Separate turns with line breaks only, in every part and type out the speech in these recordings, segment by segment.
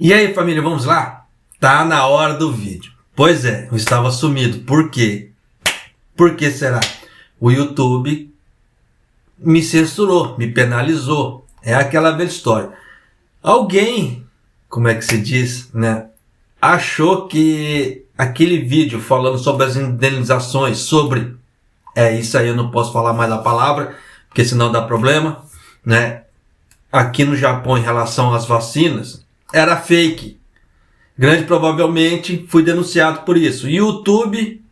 E aí, família, vamos lá? Tá na hora do vídeo. Pois é, eu estava sumido. Por quê? Por que será? O YouTube me censurou, me penalizou. É aquela velha história. Alguém, como é que se diz, né? Achou que aquele vídeo falando sobre as indenizações, sobre... isso aí eu não posso falar mais a palavra, porque senão dá problema, né? Aqui no Japão, em relação às vacinas, era fake. Grande provavelmente fui denunciado por isso. E o YouTube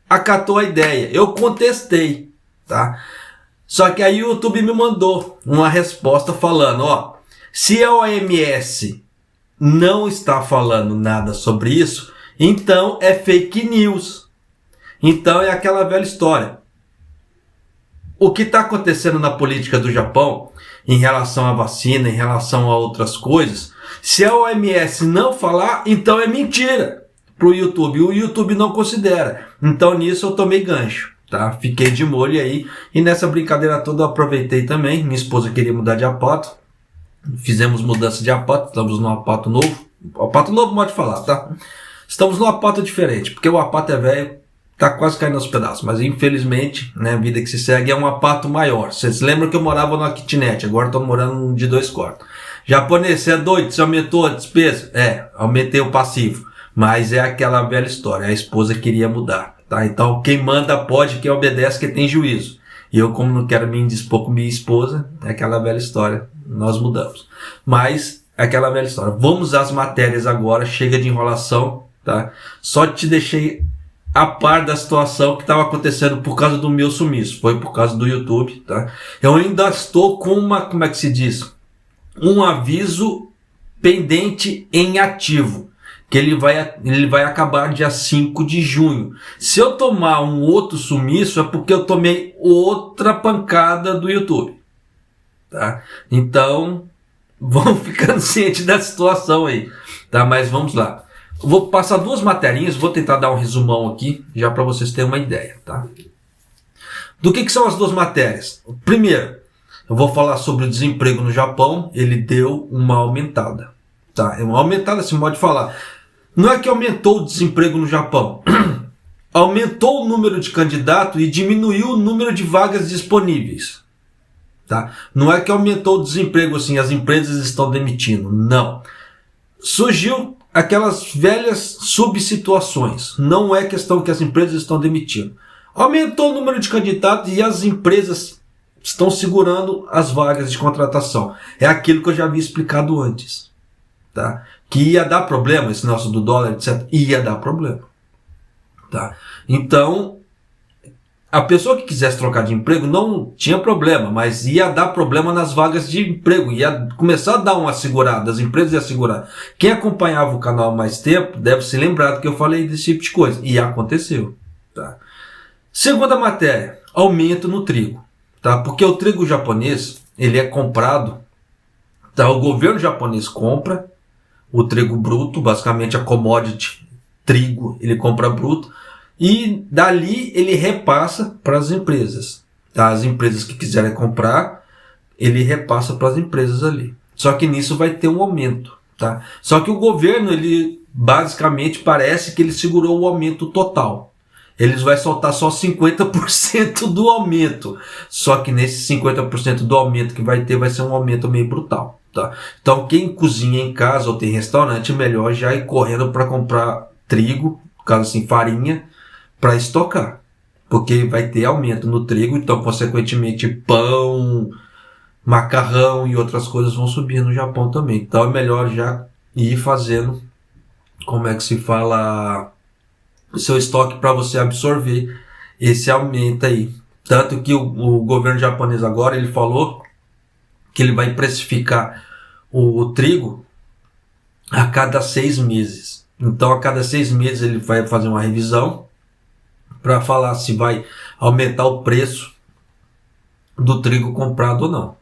acatou a ideia. Eu contestei, tá? Só que aí o YouTube me mandou uma resposta falando, ó, se a OMS não está falando nada sobre isso, então é fake news. Então é aquela velha história. O que está acontecendo na política do Japão em relação à vacina, em relação a outras coisas, se a OMS não falar, então é mentira para o YouTube. O YouTube não considera. Então nisso eu tomei gancho, tá? Fiquei de molho aí. E nessa brincadeira toda eu aproveitei também. Minha esposa queria mudar de apato. Fizemos mudança de apato. Estamos num apato novo. Apato novo pode falar, tá? Estamos num apato diferente, porque o apato é velho. Tá quase caindo aos pedaços, mas infelizmente, né, a vida que se segue é um apato maior. Vocês lembram que eu morava numa kitnet, agora estou morando de 2 quartos. Japonês, você é doido? Você aumentou a despesa? Aumentei o passivo, mas é aquela velha história, a esposa queria mudar, tá? Então quem manda pode, quem obedece que tem juízo. E eu, como não quero me indispor com minha esposa, é aquela velha história, nós mudamos. Mas é aquela velha história. Vamos às matérias agora, chega de enrolação, tá? Só te deixei a par da situação que estava acontecendo por causa do meu sumiço. Foi por causa do YouTube, tá? Eu ainda estou com uma, como é que se diz? Um aviso pendente em ativo. Que ele vai acabar dia 5 de junho. Se eu tomar um outro sumiço, é porque eu tomei outra pancada do YouTube. Tá? Então, vão ficando cientes da situação aí. Tá? Mas vamos lá. Vou passar 2 materinhas, vou tentar dar um resumão aqui, já para vocês terem uma ideia, tá? Do que são as 2 matérias? Primeiro, eu vou falar sobre o desemprego no Japão, ele deu uma aumentada, tá? Uma aumentada, se pode falar. Não é que aumentou o desemprego no Japão, aumentou o número de candidatos e diminuiu o número de vagas disponíveis, tá? Não é que aumentou o desemprego assim, as empresas estão demitindo, não. Surgiu aquelas velhas subsituações. Não é questão que as empresas estão demitindo. Aumentou o número de candidatos e as empresas estão segurando as vagas de contratação. É aquilo que eu já havia explicado antes. Tá? Que ia dar problema, esse nosso do dólar, etc. Ia dar problema. Tá? Então, a pessoa que quisesse trocar de emprego não tinha problema, mas ia dar problema nas vagas de emprego, ia começar a dar uma segurada, as empresas iam segurar. Quem acompanhava o canal há mais tempo deve se lembrar do que eu falei desse tipo de coisa, e aconteceu. Tá? Segunda matéria, aumento no trigo, tá? Porque o trigo japonês, ele é comprado, tá? O governo japonês compra o trigo bruto, basicamente a commodity trigo, ele compra bruto, e dali ele repassa para as empresas. Tá? As empresas que quiserem comprar, ele repassa para as empresas ali. Só que nisso vai ter um aumento. Tá? Só que o governo, ele basicamente parece que ele segurou o aumento total. Eles vai soltar só 50% do aumento. Só que nesse 50% do aumento que vai ter, vai ser um aumento meio brutal. Tá? Então quem cozinha em casa ou tem restaurante, é melhor já ir correndo para comprar trigo, no caso assim, farinha, para estocar, porque vai ter aumento no trigo, então consequentemente pão, macarrão e outras coisas vão subir no Japão também. Então é melhor já ir fazendo, como é que se fala, o seu estoque para você absorver esse aumento aí. Tanto que o governo japonês agora, ele falou que ele vai precificar o trigo a cada 6 meses. Então a cada 6 meses ele vai fazer uma revisão para falar se vai aumentar o preço do trigo comprado ou não.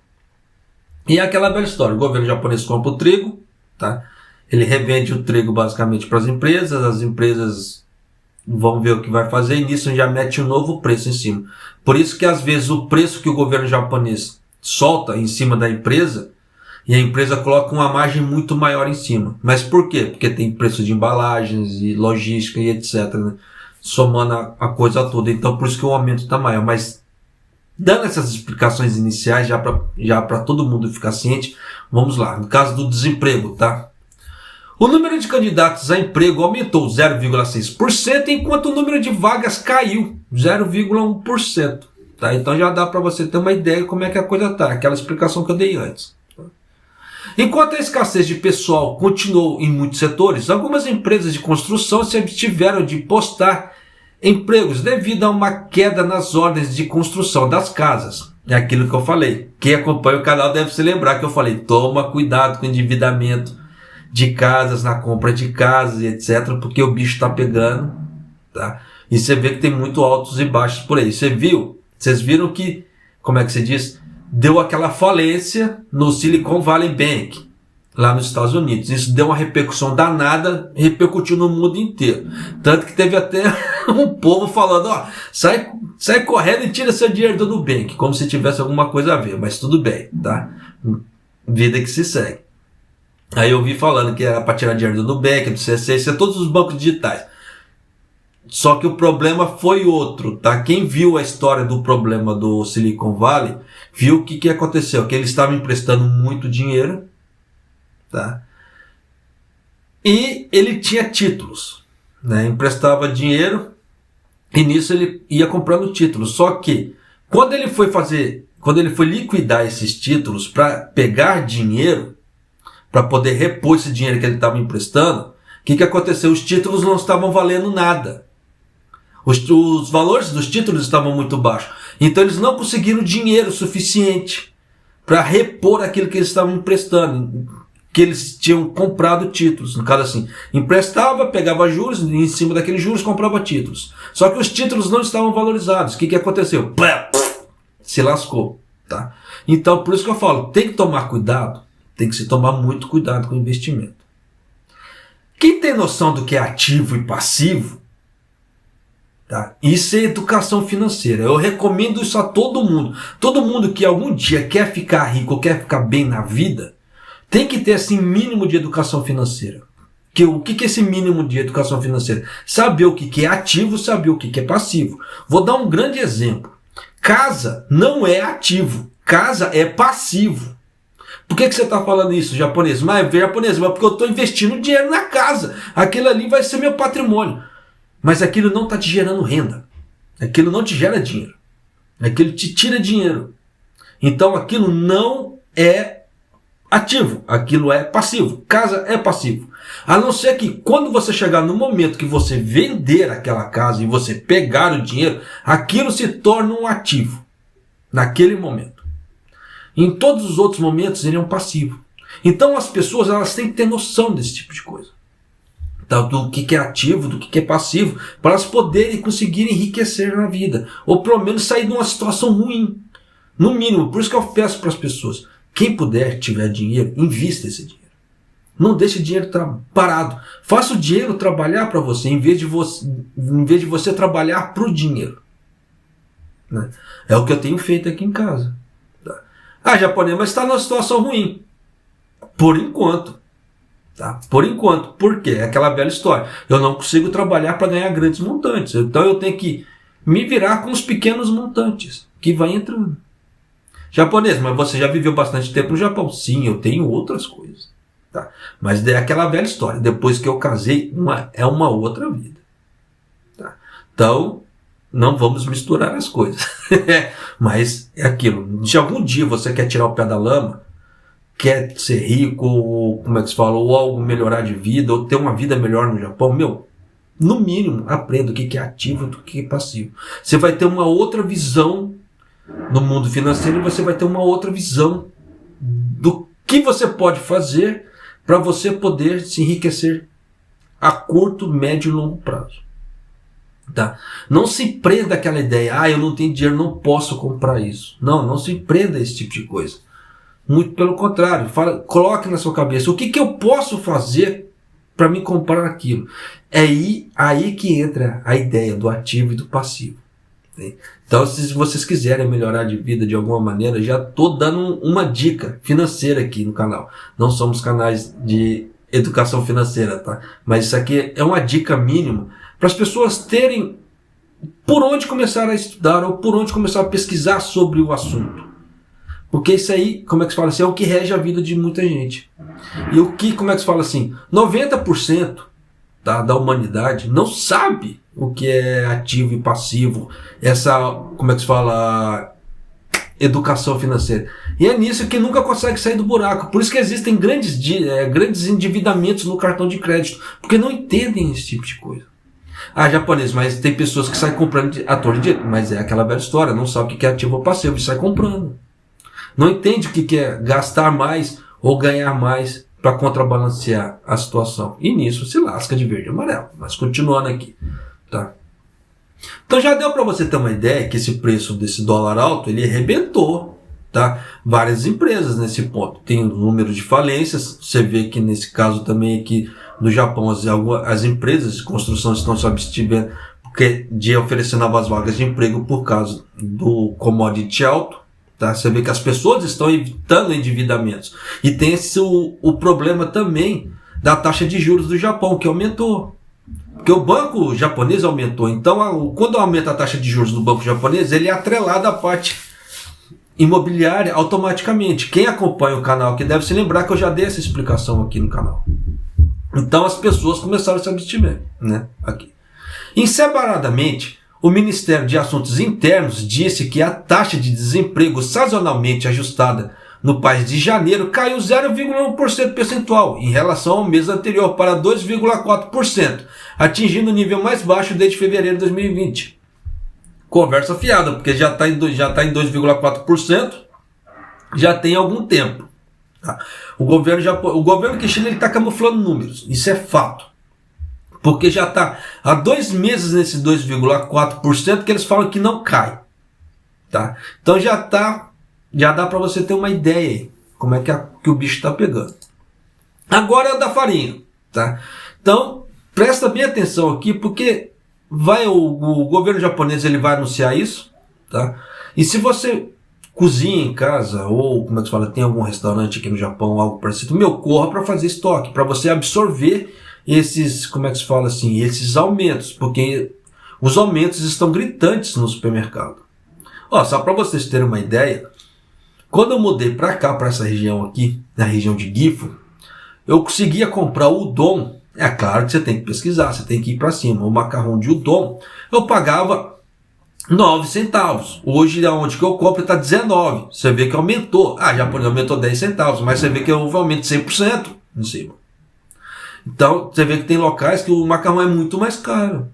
E é aquela velha história, o governo japonês compra o trigo, tá? Ele revende o trigo basicamente para as empresas vão ver o que vai fazer e nisso já mete um novo preço em cima. Por isso que às vezes o preço que o governo japonês solta em cima da empresa E a empresa coloca uma margem muito maior em cima. Mas por quê? Porque tem preço de embalagens e logística e etc, né? Somando a coisa toda. Então por isso que o aumento está maior. Mas dando essas explicações iniciais, já para todo mundo ficar ciente, vamos lá. No caso do desemprego, tá? O número de candidatos a emprego aumentou 0,6%, enquanto o número de vagas caiu 0,1%. Tá? Então já dá para você ter uma ideia de como é que a coisa está, aquela explicação que eu dei antes. Enquanto a escassez de pessoal continuou em muitos setores, algumas empresas de construção se abstiveram de postar empregos devido a uma queda nas ordens de construção das casas. É aquilo que eu falei. Quem acompanha o canal deve se lembrar que eu falei, toma cuidado com o endividamento de casas, na compra de casas e etc, porque o bicho está pegando, tá? E você vê que tem muito altos e baixos por aí. Vocês viram que, como é que se diz? Deu aquela falência no Silicon Valley Bank, lá nos Estados Unidos. Isso deu uma repercussão danada, repercutiu no mundo inteiro. Tanto que teve até um povo falando, ó, sai correndo e tira seu dinheiro do Nubank, como se tivesse alguma coisa a ver, mas tudo bem, tá? Vida que se segue. Aí eu vi falando que era para tirar dinheiro do Nubank, do C6, todos os bancos digitais. Só que o problema foi outro, tá? Quem viu a história do problema do Silicon Valley, viu o que aconteceu, que eles estavam emprestando muito dinheiro, tá? E ele tinha títulos, né? Emprestava dinheiro e nisso ele ia comprando títulos. Só que quando ele foi liquidar esses títulos para pegar dinheiro, para poder repor esse dinheiro que ele estava emprestando, o que aconteceu? Os títulos não estavam valendo nada. Os valores dos títulos estavam muito baixos. Então eles não conseguiram dinheiro suficiente para repor aquilo que eles estavam emprestando, que eles tinham comprado títulos. No caso assim, emprestava, pegava juros, e em cima daqueles juros comprava títulos. Só que os títulos não estavam valorizados. O que aconteceu? Se lascou. Tá? Então por isso que eu falo, tem que tomar cuidado. Tem que se tomar muito cuidado com o investimento. Quem tem noção do que é ativo e passivo, tá? Isso é educação financeira. Eu recomendo isso a todo mundo. Todo mundo que algum dia quer ficar rico ou quer ficar bem na vida, tem que ter esse mínimo de educação financeira. O que é esse mínimo de educação financeira? Saber o que é ativo, saber o que é passivo. Vou dar um grande exemplo. Casa não é ativo. Casa é passivo. Por que você está falando isso, japonês? Mas porque eu estou investindo dinheiro na casa. Aquilo ali vai ser meu patrimônio. Mas aquilo não está te gerando renda. Aquilo não te gera dinheiro. Aquilo te tira dinheiro. Então aquilo não é ativo. Aquilo é passivo. Casa é passivo. A não ser que quando você chegar no momento que você vender aquela casa e você pegar o dinheiro, aquilo se torna um ativo. Naquele momento. Em todos os outros momentos ele é um passivo. Então as pessoas elas têm que ter noção desse tipo de coisa. Então, do que é ativo, do que é passivo, para elas poderem conseguir enriquecer na vida. Ou pelo menos sair de uma situação ruim. No mínimo, por isso que eu peço para as pessoas, quem puder, tiver dinheiro, invista esse dinheiro. Não deixe dinheiro parado. Faça o dinheiro trabalhar para você, em vez de você trabalhar para o dinheiro. Né? É o que eu tenho feito aqui em casa. Japonês, mas está numa situação ruim. Por enquanto. Tá? Por enquanto. Por quê? É aquela velha história. Eu não consigo trabalhar para ganhar grandes montantes. Então eu tenho que me virar com os pequenos montantes que vai entrando. Japonês, mas você já viveu bastante tempo no Japão? Sim, eu tenho outras coisas. Tá? Mas é aquela velha história. Depois que eu casei, é uma outra vida. Tá? Então, não vamos misturar as coisas. Mas é aquilo. Se algum dia você quer tirar o pé da lama, quer ser rico, ou, como é que se fala, ou algo melhorar de vida, ou ter uma vida melhor no Japão, no mínimo, aprenda o que é ativo e o que é passivo. Você vai ter uma outra visão no mundo financeiro e você vai ter uma outra visão do que você pode fazer para você poder se enriquecer a curto, médio e longo prazo. Tá? Não se prenda àquela ideia, eu não tenho dinheiro, não posso comprar isso. Não se prenda a esse tipo de coisa. Muito pelo contrário, coloque na sua cabeça, o que eu posso fazer para me comprar aquilo? É aí que entra a ideia do ativo e do passivo. Então, se vocês quiserem melhorar de vida de alguma maneira, já estou dando uma dica financeira aqui no canal. Não somos canais de educação financeira, tá? Mas isso aqui é uma dica mínima para as pessoas terem por onde começar a estudar ou por onde começar a pesquisar sobre o assunto. Porque isso aí, como é que se fala assim, é o que rege a vida de muita gente. E o que, como é que se fala assim, 90% da humanidade não sabe o que é ativo e passivo, essa, como é que se fala, educação financeira. E é nisso que nunca consegue sair do buraco. Por isso que existem grandes endividamentos no cartão de crédito, porque não entendem esse tipo de coisa. Ah, japonês, mas tem pessoas que saem comprando à torre de dinheiro. Mas é aquela velha história, não sabe o que é ativo ou passivo e sai comprando. Não entende o que é gastar mais ou ganhar mais para contrabalancear a situação. E nisso se lasca de verde e amarelo. Mas continuando aqui, tá? Então já deu para você ter uma ideia que esse preço desse dólar alto, ele arrebentou, tá? Várias empresas nesse ponto. Tem o número de falências, você vê que nesse caso também aqui no Japão as empresas de construção estão se abstendo de oferecer novas vagas de emprego por causa do commodity alto. Tá? Você vê que as pessoas estão evitando endividamentos. E tem o problema também da taxa de juros do Japão, que aumentou. Porque o banco japonês aumentou. Então, quando aumenta a taxa de juros do banco japonês, ele é atrelado à parte imobiliária automaticamente. Quem acompanha o canal aqui deve se lembrar que eu já dei essa explicação aqui no canal. Então, as pessoas começaram a se abster, né? Aqui. Separadamente, o Ministério de Assuntos Internos disse que a taxa de desemprego sazonalmente ajustada no país de janeiro caiu 0,1% percentual em relação ao mês anterior para 2,4%, atingindo o nível mais baixo desde fevereiro de 2020. Conversa fiada, porque já está em 2,4%, já tem algum tempo. Tá? O governo Kishida está camuflando números, isso é fato. Porque já está há 2 meses nesse 2,4% que eles falam que não cai. Tá? Então já dá para você ter uma ideia aí, como é que o bicho está pegando. Agora é o da farinha. Tá? Então, presta bem atenção aqui, porque o governo japonês ele vai anunciar isso. Tá? E se você cozinha em casa, ou como é que se fala, tem algum restaurante aqui no Japão, algo parecido, corra para fazer estoque, para você absorver esses, como é que se fala assim, esses aumentos, porque os aumentos estão gritantes no supermercado. Só para vocês terem uma ideia, quando eu mudei para cá, para essa região aqui, na região de Gifu, eu conseguia comprar o udon. É claro que você tem que pesquisar, você tem que ir para cima. O macarrão de udon, eu pagava 9 centavos. Hoje, onde que eu compro, está 19. Você vê que aumentou. Japonês aumentou 10 centavos, mas você vê que houve aumento de 100% em cima. Então, você vê que tem locais que o macarrão é muito mais caro.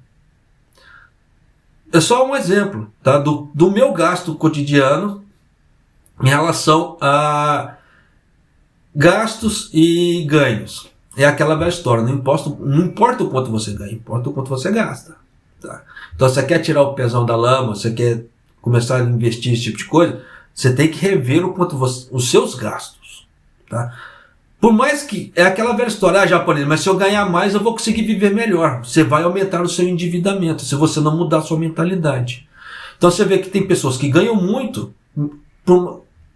É só um exemplo, tá? do meu gasto cotidiano em relação a gastos e ganhos. É aquela velha história, não importa o quanto você ganha, importa o quanto você gasta. Tá? Então, você quer tirar o pezão da lama, você quer começar a investir esse tipo de coisa, você tem que rever os seus gastos. Tá? Por mais que, é aquela velha história, japonês, mas se eu ganhar mais eu vou conseguir viver melhor. Você vai aumentar o seu endividamento, se você não mudar a sua mentalidade. Então você vê que tem pessoas que ganham muito,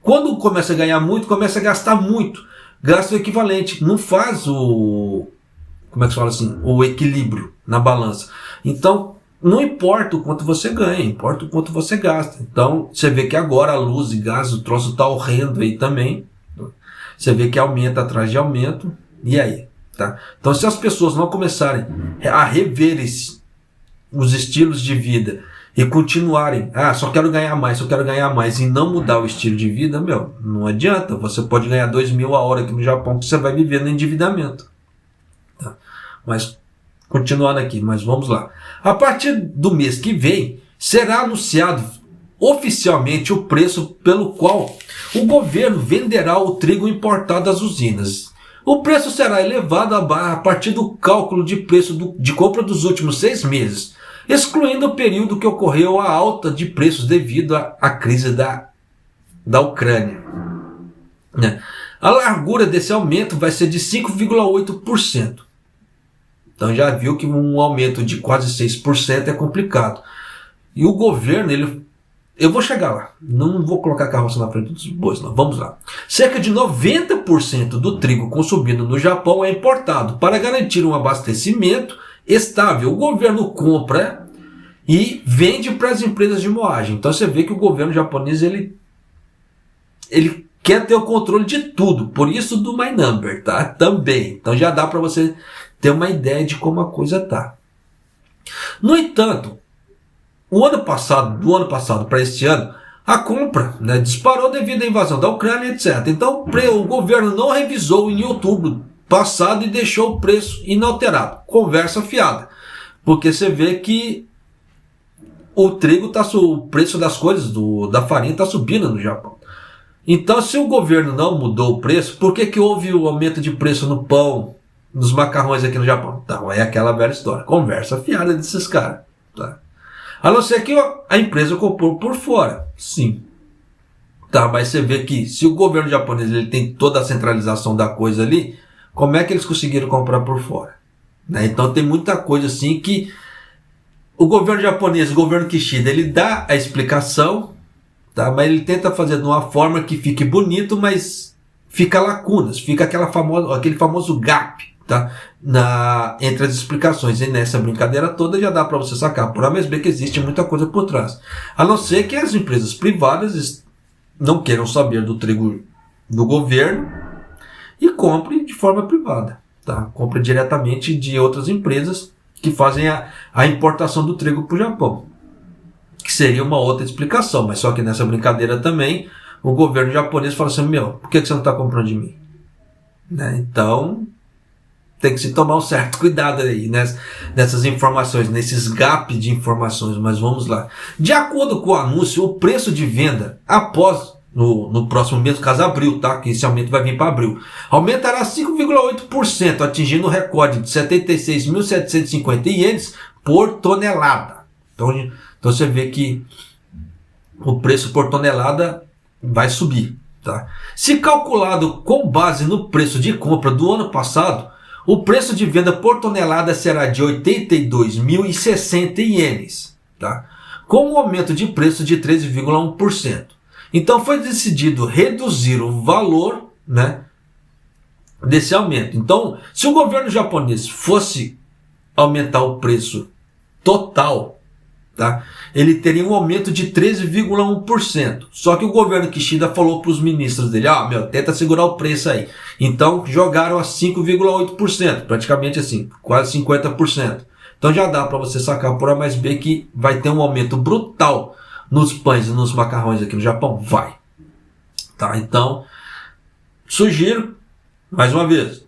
quando começa a ganhar muito, começa a gastar muito. Gasta o equivalente, não faz como é que se fala assim, o equilíbrio na balança. Então, não importa o quanto você ganha, importa o quanto você gasta. Então, você vê que agora a luz e gás, o troço está horrendo aí também. Você vê que aumenta atrás de aumento. E aí? Tá? Então, se as pessoas não começarem a rever os estilos de vida e continuarem, só quero ganhar mais, e não mudar o estilo de vida, não adianta. Você pode ganhar 2.000 a hora aqui no Japão, que você vai viver no endividamento. Tá? Mas, continuando aqui, mas vamos lá. A partir do mês que vem, será anunciado oficialmente o preço pelo qual o governo venderá o trigo importado às usinas. O preço será elevado a partir do cálculo de preço de compra dos últimos 6 meses, excluindo o período que ocorreu a alta de preços devido à crise da Ucrânia. A largura desse aumento vai ser de 5,8%. Então já viu que um aumento de quase 6% é complicado. E o governo, eu vou chegar lá, não vou colocar a carroça na frente dos bois, não. Vamos lá. Cerca de 90% do trigo consumido no Japão é importado. Para garantir um abastecimento estável, o governo compra e vende para as empresas de moagem. Então você vê que o governo japonês ele quer ter o controle de tudo, por isso do My Number, tá? Também. Então já dá para você ter uma ideia de como a coisa tá. No entanto, do ano passado para este ano, a compra, né, disparou devido à invasão da Ucrânia, etc. Então o governo não revisou em outubro passado e deixou o preço inalterado. Conversa fiada. Porque você vê que o preço das coisas, da farinha está subindo no Japão. Então, se o governo não mudou o preço, por que houve o aumento de preço no pão, nos macarrões aqui no Japão? Então, é aquela velha história. Conversa fiada desses caras. Tá? A não ser que a empresa comprou por fora. Sim. Tá, mas você vê que se o governo japonês ele tem toda a centralização da coisa ali, como é que eles conseguiram comprar por fora? Né? Então, tem muita coisa assim que o governo japonês, o governo Kishida, ele dá a explicação, tá? Mas ele tenta fazer de uma forma que fique bonito, mas fica lacunas, fica aquele famoso gap, tá? Entre as explicações. E nessa brincadeira toda já dá para você sacar por A mais B que existe muita coisa por trás. A não ser que as empresas privadas não queiram saber do trigo do governo e compre de forma privada, tá? Compre diretamente de outras empresas que fazem a importação do trigo para o Japão. Que seria uma outra explicação, mas só que nessa brincadeira também, o governo japonês fala assim, por que você não está comprando de mim? Né? Então, tem que se tomar um certo cuidado aí nessas informações, nesses gaps de informações, mas vamos lá. De acordo com o anúncio, o preço de venda após, no próximo mês, no caso abril, tá? Que esse aumento vai vir para abril, aumentará 5,8%, atingindo o recorde de 76.750 ienes por tonelada. Então você vê que o preço por tonelada vai subir. Tá? Se calculado com base no preço de compra do ano passado, o preço de venda por tonelada será de 82.060 ienes, tá? Com um aumento de preço de 13,1%. Então foi decidido reduzir o valor, né, desse aumento. Então, se o governo japonês fosse aumentar o preço total, tá, ele teria um aumento de 13,1%. Só que o governo Kishida falou para os ministros dele, tenta segurar o preço aí. Então jogaram a 5,8%, praticamente assim, quase 50%. Então já dá para você sacar por A mais B que vai ter um aumento brutal nos pães e nos macarrões aqui no Japão. Vai. Tá? Então, sugiro, mais uma vez,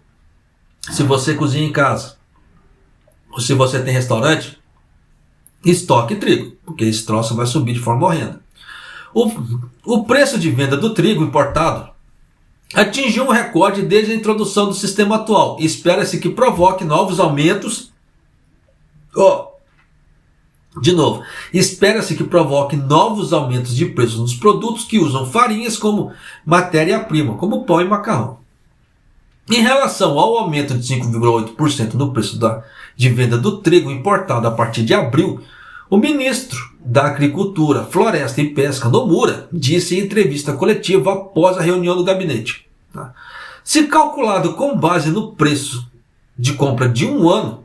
se você cozinha em casa, ou se você tem restaurante, estoque trigo, porque esse troço vai subir de forma horrenda. O preço de venda do trigo importado atingiu um recorde desde a introdução do sistema atual. Espera-se que provoque novos aumentos. Espera-se que provoque novos aumentos de preços nos produtos que usam farinhas como matéria-prima, como pão e macarrão. Em relação ao aumento de 5,8% no preço de venda do trigo importado a partir de abril, o ministro da Agricultura, Floresta e Pesca, Nomura, disse em entrevista coletiva após a reunião do gabinete. Se calculado com base no preço de compra de um ano,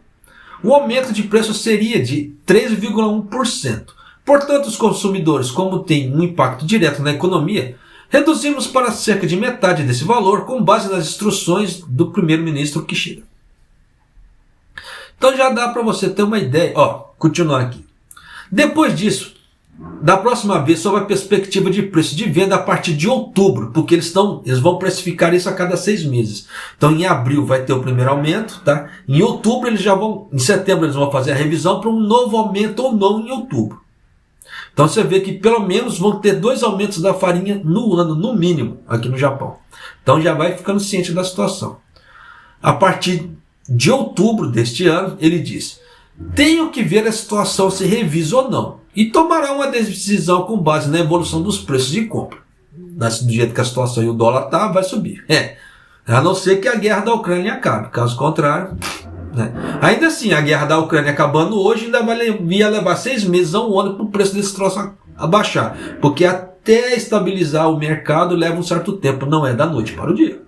o aumento de preço seria de 13,1%. Portanto, os consumidores, como têm um impacto direto na economia, reduzimos para cerca de metade desse valor com base nas instruções do primeiro-ministro Kishida. Então já dá para você ter uma ideia. Continuar aqui. Depois disso, da próxima vez, sob a perspectiva de preço de venda a partir de outubro, porque eles vão precificar isso a cada 6 meses. Então em abril vai ter o primeiro aumento, tá? Em outubro em setembro eles vão fazer a revisão para um novo aumento ou não em outubro. Então você vê que pelo menos vão ter 2 aumentos da farinha no ano, no mínimo, aqui no Japão. Então já vai ficando ciente da situação. A partir de outubro deste ano, ele diz: tenho que ver a situação se revisa ou não, e tomará uma decisão com base na evolução dos preços de compra. Do jeito que a situação e o dólar vai subir. A não ser que a guerra da Ucrânia acabe. Caso contrário, né? Ainda assim, a guerra da Ucrânia acabando hoje ainda ia levar 6 meses a 1 ano para o preço desse troço abaixar, porque até estabilizar o mercado leva um certo tempo, não é da noite para o dia.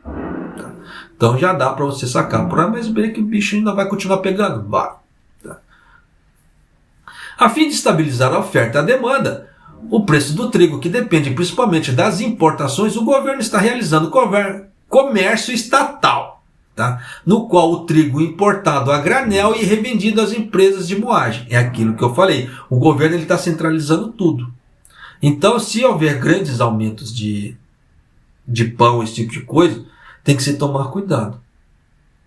Tá? Então já dá para você sacar por aí, mas bem que o bicho ainda vai continuar pegando. Vai. Tá? A fim de estabilizar a oferta e a demanda, o preço do trigo, que depende principalmente das importações, o governo está realizando comércio estatal, tá? No qual o trigo importado a granel e revendido às empresas de moagem. É aquilo que eu falei. O governo está centralizando tudo. Então, se houver grandes aumentos de pão, esse tipo de coisa, tem que se tomar cuidado.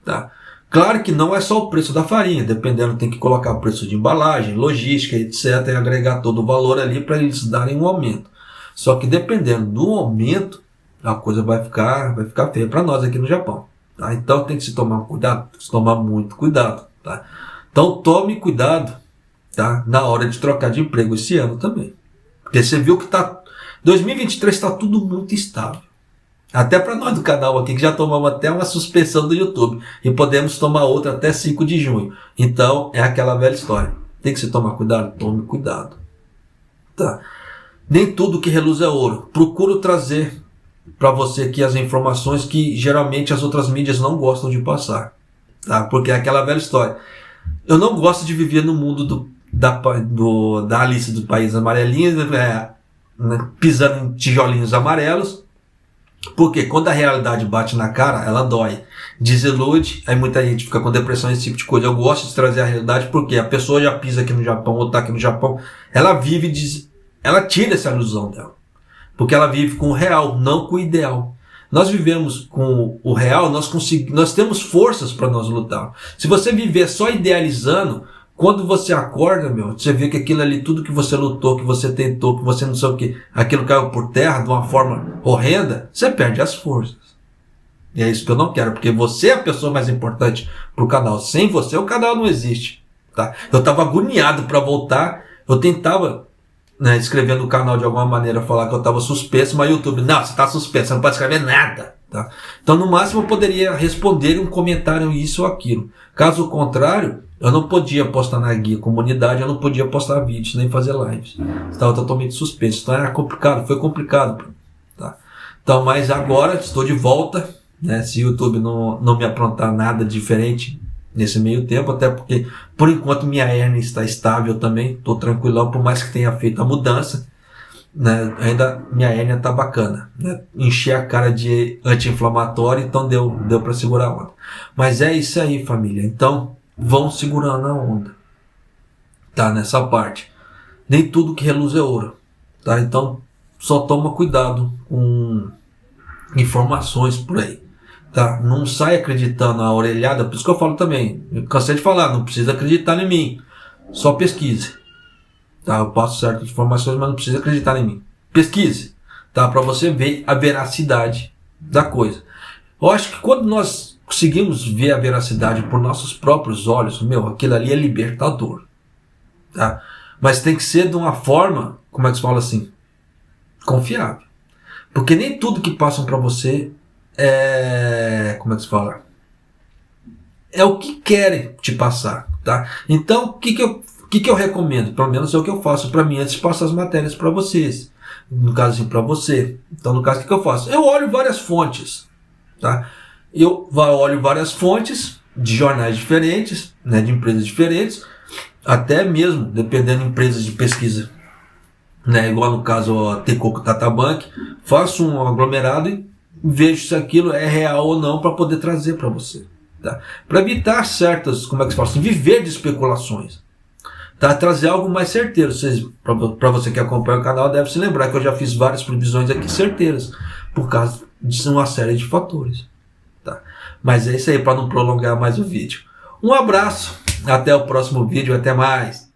Tá? Claro que não é só o preço da farinha, dependendo, tem que colocar o preço de embalagem, logística, etc., e agregar todo o valor ali para eles darem um aumento. Só que dependendo do aumento, a coisa vai ficar feia para nós aqui no Japão. Tá? Então tem que se tomar cuidado, tem que se tomar muito cuidado. Tá? Então tome cuidado, tá? Na hora de trocar de emprego esse ano também. Porque você viu que 2023 está tudo muito estável. Até para nós do canal aqui, que já tomamos até uma suspensão do YouTube. E podemos tomar outra até 5 de junho. Então, é aquela velha história. Tem que se tomar cuidado? Tome cuidado. Tá? Nem tudo que reluz é ouro. Procuro trazer para você aqui as informações que geralmente as outras mídias não gostam de passar. Tá? Porque é aquela velha história. Eu não gosto de viver no mundo da Alice dos Países Amarelinhos, pisando em tijolinhos amarelos. Porque quando a realidade bate na cara, ela dói, desilude, aí muita gente fica com depressão, esse tipo de coisa. Eu gosto de trazer a realidade porque a pessoa já pisa aqui no Japão, ou está aqui no Japão, ela vive, ela tira essa ilusão dela. Porque ela vive com o real, não com o ideal. Nós vivemos com o real, nós temos forças para nós lutar. Se você viver só idealizando, quando você acorda, você vê que aquilo ali, tudo que você lutou, que você tentou, que você não sabe o que, aquilo caiu por terra de uma forma horrenda, você perde as forças. E é isso que eu não quero, porque você é a pessoa mais importante pro canal. Sem você, o canal não existe. Tá? Eu estava agoniado para voltar, eu tentava escrever no canal de alguma maneira, falar que eu estava suspenso, mas o YouTube, não, você está suspenso, você não pode escrever nada. Tá? Então, no máximo, eu poderia responder um comentário isso ou aquilo. Caso contrário, eu não podia postar na guia comunidade, eu não podia postar vídeos, nem fazer lives. Estava totalmente suspenso. Então era complicado, foi complicado. Tá? Então, mas agora estou de volta, se o YouTube não me aprontar nada diferente nesse meio tempo, até porque, por enquanto, minha hérnia está estável também, estou tranquilão, por mais que tenha feito a mudança, ainda minha hérnia está bacana. Encher a cara de anti-inflamatório, então deu para segurar a onda. Mas é isso aí, família. Então, vão segurando a onda, tá? Nessa parte. Nem tudo que reluz é ouro, tá? Então, só toma cuidado com informações por aí, tá? Não sai acreditando a orelhada, por isso que eu falo também, eu cansei de falar, não precisa acreditar em mim, só pesquise, tá? Eu passo certas informações, mas não precisa acreditar em mim. Pesquise, tá? Para você ver a veracidade da coisa. Eu acho que quando nós conseguimos ver a veracidade por nossos próprios olhos, aquilo ali é libertador. Tá? Mas tem que ser de uma forma, como é que se fala assim? Confiável. Porque nem tudo que passam para você é... como é que se fala? É o que querem te passar. Tá? Então, o que eu recomendo? Pelo menos é o que eu faço para mim antes de passar as matérias para vocês. No caso, assim, para você. Então, no caso, o que eu faço? Eu olho várias fontes. Tá? Eu olho várias fontes de jornais diferentes, de empresas diferentes, até mesmo, dependendo de empresas de pesquisa, igual no caso a Tecoco Databank, faço um aglomerado e vejo se aquilo é real ou não para poder trazer para você. Tá? Para evitar certas, como é que se fala assim, viver de especulações. Tá? Trazer algo mais certeiro. Para você que acompanha o canal, deve se lembrar que eu já fiz várias previsões aqui certeiras, por causa de uma série de fatores. Tá? Mas é isso aí, para não prolongar mais o vídeo. Um abraço, até o próximo vídeo, até mais.